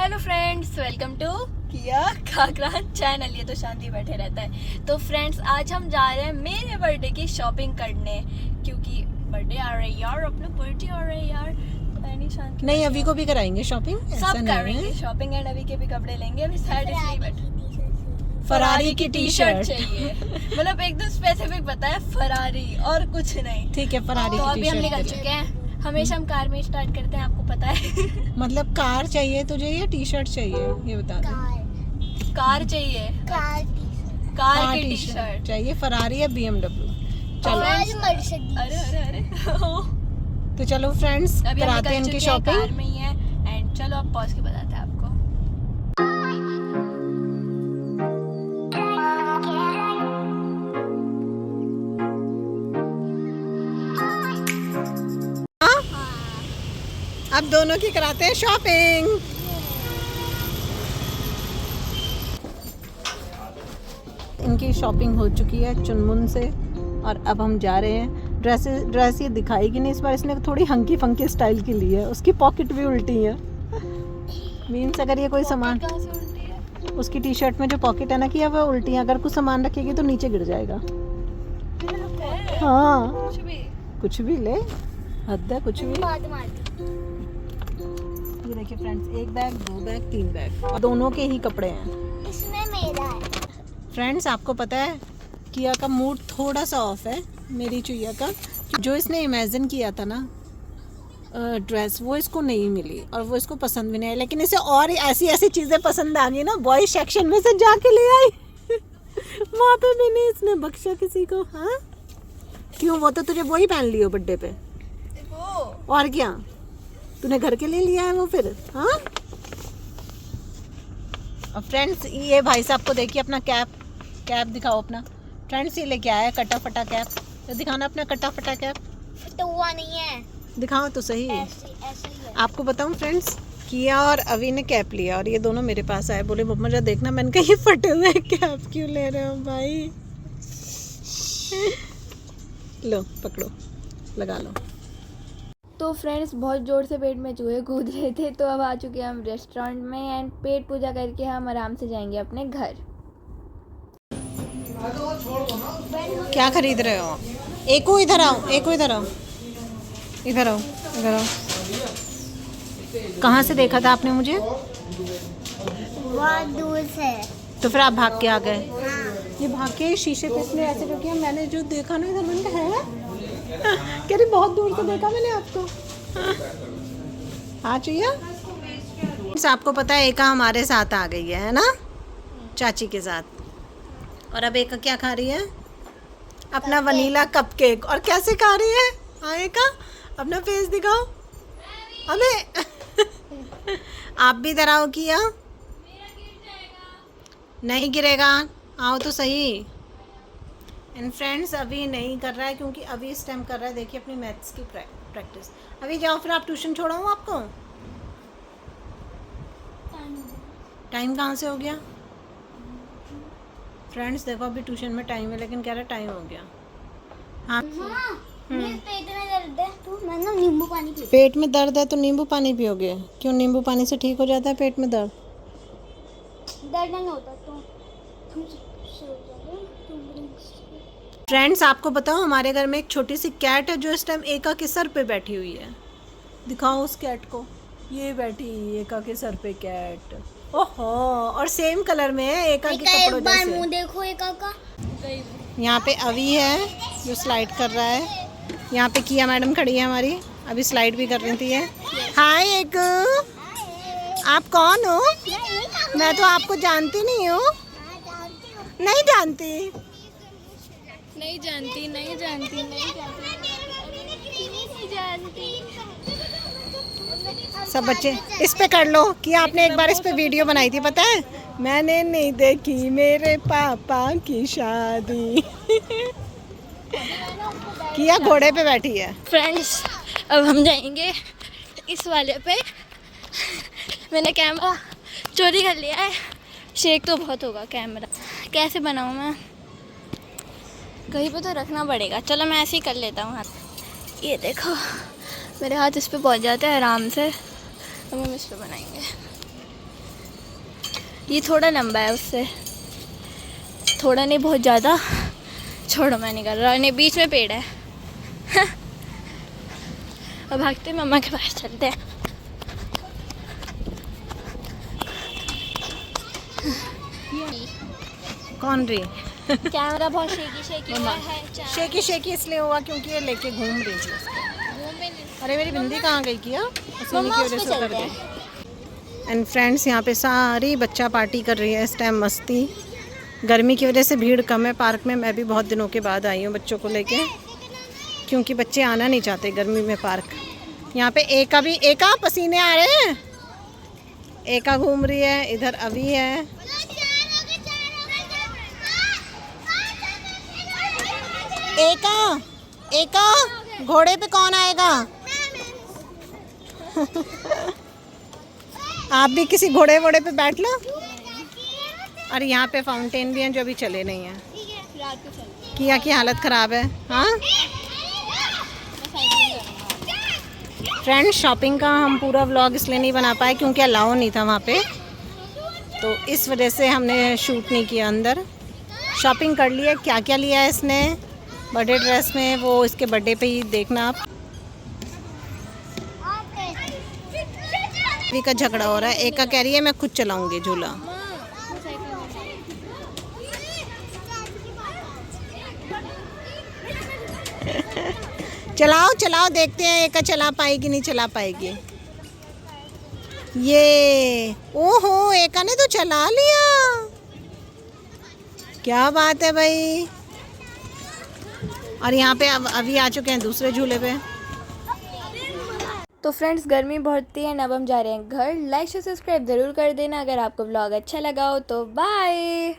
Hello friends, welcome to किया khakhra channel. ये तो शांति बैठे रहता है। तो फ्रेंड्स, आज हम जा रहे हैं मेरे बर्थडे की शॉपिंग करने, क्योंकि बर्थडे आ रही है यार, अपना बर्थडे आ रही है यार। पता नहीं शांति नहीं, अभी को भी कराएंगे शॉपिंग, सब करेंगे शॉपिंग एंड अभी के भी कपड़े लेंगे। अभी साइड इसलिए बैठे, फरारी की टी शर्ट चाहिए। मतलब एकदम स्पेसिफिक बताया, फरारी और कुछ नहीं। ठीक है, फरारी तो की अभी टी हम निकल शर्ट। चुके हैं। हमेशा हम कार में स्टार्ट करते हैं, आपको पता है। मतलब कार चाहिए तुझे या टी शर्ट चाहिए, ये बता दे। कार चाहिए, कार की टी शर्ट चाहिए। फरारी या BMW? चलो। अरे अरे अरे तो चलो फ्रेंड्स, अभी हम कराते हैं निकल इनकी चुके हैं, कार शॉपिंग। में ही है। एंड चलो अब पॉज के बताते हैं आपको। अब दोनों की कराते हैं शॉपिंग। इनकी शॉपिंग हो चुकी है चुनमुन से, और अब हम जा रहे हैं। ड्रेस ये दिखाएगी नहीं इस बार, इसने थोड़ी हंकी फंकी स्टाइल की ली है। उसकी पॉकेट भी उल्टी है। मीन्स अगर ये कोई सामान, कहाँ से उल्टी है? उसकी टी शर्ट में जो पॉकेट है ना कि वो उल्टी है। अगर कुछ सामान रखेगी तो नीचे गिर जाएगा। हाँ, कुछ भी ले, हद है कुछ भी। ये देखिए फ्रेंड्स, 1 बैग 2 बैग 3 बैग, और दोनों के ही कपड़े हैं। इसमें मेरा है। फ्रेंड्स, आपको पता है किया का मूड थोड़ा सा ऑफ है, मेरी चुईया का। जो इसने इमेजिन किया था ना ड्रेस, वो इसको नहीं मिली और वो इसको पसंद भी नहीं आई। लेकिन इसे और ऐसी ऐसी चीज़ें पसंद आ गई ना, बॉयज सेक्शन में से जाके ले आई। वहाँ पे भी नहीं इसने बख्शा किसी को। हाँ क्यों, वो तो तुझे वही पहन लियो बर्थडे पे। और क्या, तूने घर के लिए लिया है वो फिर? हाँ। और फ्रेंड्स, ये भाई साहब को देखिए अपना कैप दिखाओ अपना। फ्रेंड्स, ये लेके आया कटा फटा कैप। तो दिखाना अपना कटा फटा कैप। तो हुआ नहीं है, दिखाओ तो सही। ऐसे ऐसे ही है। आपको बताऊं फ्रेंड्स, किया और अभी ने कैप लिया और ये दोनों मेरे पास आए, बोले मम्मा जरा देखना। मैंने कहा ये फटे हुए कैप क्यों ले रहे हो भाई? लो पकड़ो, लगा लो। तो फ्रेंड्स, बहुत ज़ोर से पेट में चूहे कूद रहे थे, तो अब आ चुके हैं हम रेस्टोरेंट में। एंड पेट पूजा करके हम आराम से जाएंगे अपने घर। क्या खरीद रहे हो? एको इधर आओ, एको इधर आओ, इधर आओ, इधर आओ। कहाँ से देखा था आपने मुझे? बहुत दूर से। तो फिर आप भाग के आ गए? हाँ। ये भाग के शीशे पे इसलिए ऐसे रुकी। मैंने जो देखा ना इधर, मैंने कहा है कह रही बहुत दूर से देखा मैंने आपको। हाँ चुईया, आपको पता है एका हमारे साथ आ गई है ना, चाची के साथ। और अब एका क्या खा रही है? अपना वनीला कपकेक। और कैसे खा रही है? हाँ एका, अपना फेस दिखाओ। अबे आप भी इधर आओ। किया नहीं गिरेगा, आओ तो सही। एंड फ्रेंड्स, अभी नहीं कर रहा है क्योंकि अभी इस टाइम कर रहा है, देखिए अपनी मैथ्स की प्रैक्टिस। अभी जाओ, फिर आप ट्यूशन छोड़ाऊँ आपको? टाइम कहाँ से हो गया? फ्रेंड्स देखो, अभी ट्यूशन में टाइम है लेकिन कह रहा टाइम हो गया। हाँ, मेरे पेट में दर्द है, तो मैं ना नींबू पानी पी। पेट में दर्द है तो नींबू पानी पियोगे? क्यों, नींबू पानी से ठीक हो जाता है पेट में दर्द? दर्द नहीं होता तो तुम सो जाओ। फ्रेंड्स, आपको बताओ हमारे घर में एक छोटी सी कैट है जो इस टाइम एका के सर पे बैठी हुई है। दिखाओ उस कैट को, ये बैठी एका के सर पे कैट। ओहो, और सेम कलर में है एका के कपड़ों एक बार मुंह जैसे। देखो एका का। यहाँ पे अभी है जो स्लाइड कर रहा है। यहाँ पे किया मैडम खड़ी है हमारी, अभी स्लाइड भी कर रही थी ये। हाय एक, आप कौन हो? मैं तो आपको जानती नहीं हूँ। नहीं जानती? नहीं जानती, नहीं जानती, नहीं जानती। सब बच्चे इस पे कर लो कि आपने एक बार इस पे वीडियो बनाई थी, पता है? मैंने नहीं देखी मेरे पापा की शादी। किया घोड़े पे बैठी है। फ्रेंड्स, अब हम जाएंगे इस वाले पे। मैंने कैमरा चोरी कर लिया है। शेक तो बहुत होगा कैमरा, कैसे बनाऊँ मैं? कहीं पे तो रखना पड़ेगा। चलो मैं ऐसे ही कर लेता हूँ हाथ। ये देखो, मेरे हाथ इस पे पहुँच जाते हैं आराम से। अब हम इस पे बनाएंगे। ये थोड़ा लंबा है उससे, थोड़ा नहीं बहुत ज़्यादा। छोड़ो मैं नहीं कर रहा, नहीं बीच में पेड़ है। अब भागते मम्मा के पास चलते हैं। कौन रही? कैमरा बहुत शेकी हुआ है। शेकी शेकी इसलिए हुआ क्योंकि ये लेके घूम रही थी उसको। अरे मेरी बिंदी कहाँ गई किया? पसीने की वजह से उतर गई। एंड फ्रेंड्स, यहाँ पे सारी बच्चा पार्टी कर रही है इस टाइम, मस्ती। गर्मी की वजह से भीड़ कम है पार्क में। मैं भी बहुत दिनों के बाद आई हूँ बच्चों को लेके, क्योंकि बच्चे आना नहीं चाहते गर्मी में पार्क। यहाँ पे एका पसीने आ रहे हैं, एका घूम रही है, इधर अभी है। एका घोड़े पे कौन आएगा? आप भी किसी घोड़े वोड़े पे बैठ लो। और यहाँ पे फाउंटेन भी हैं जो अभी चले नहीं हैं। किया की हालत ख़राब है। हाँ फ्रेंड्स, शॉपिंग का हम पूरा व्लॉग इसलिए नहीं बना पाए क्योंकि अलाउ नहीं था वहाँ पे, तो इस वजह से हमने शूट नहीं किया। अंदर शॉपिंग कर लिया। क्या क्या लिया है इसने बर्थडे ड्रेस में, वो इसके बर्थडे पे ही देखना आप। का झगड़ा हो रहा है। एक का कह रही है मैं खुद चलाऊंगी झूला। चलाओ चलाओ, देखते हैं एक का चला पाएगी नहीं चला पाएगी। ये ओहो, एका ने तो चला लिया, क्या बात है भाई। और यहाँ पे अभी आ चुके हैं दूसरे झूले पे। तो फ्रेंड्स, गर्मी बहुत थी एंड अब हम जा रहे हैं घर। लाइक और सब्सक्राइब ज़रूर कर देना अगर आपको व्लॉग अच्छा लगा हो तो। बाय।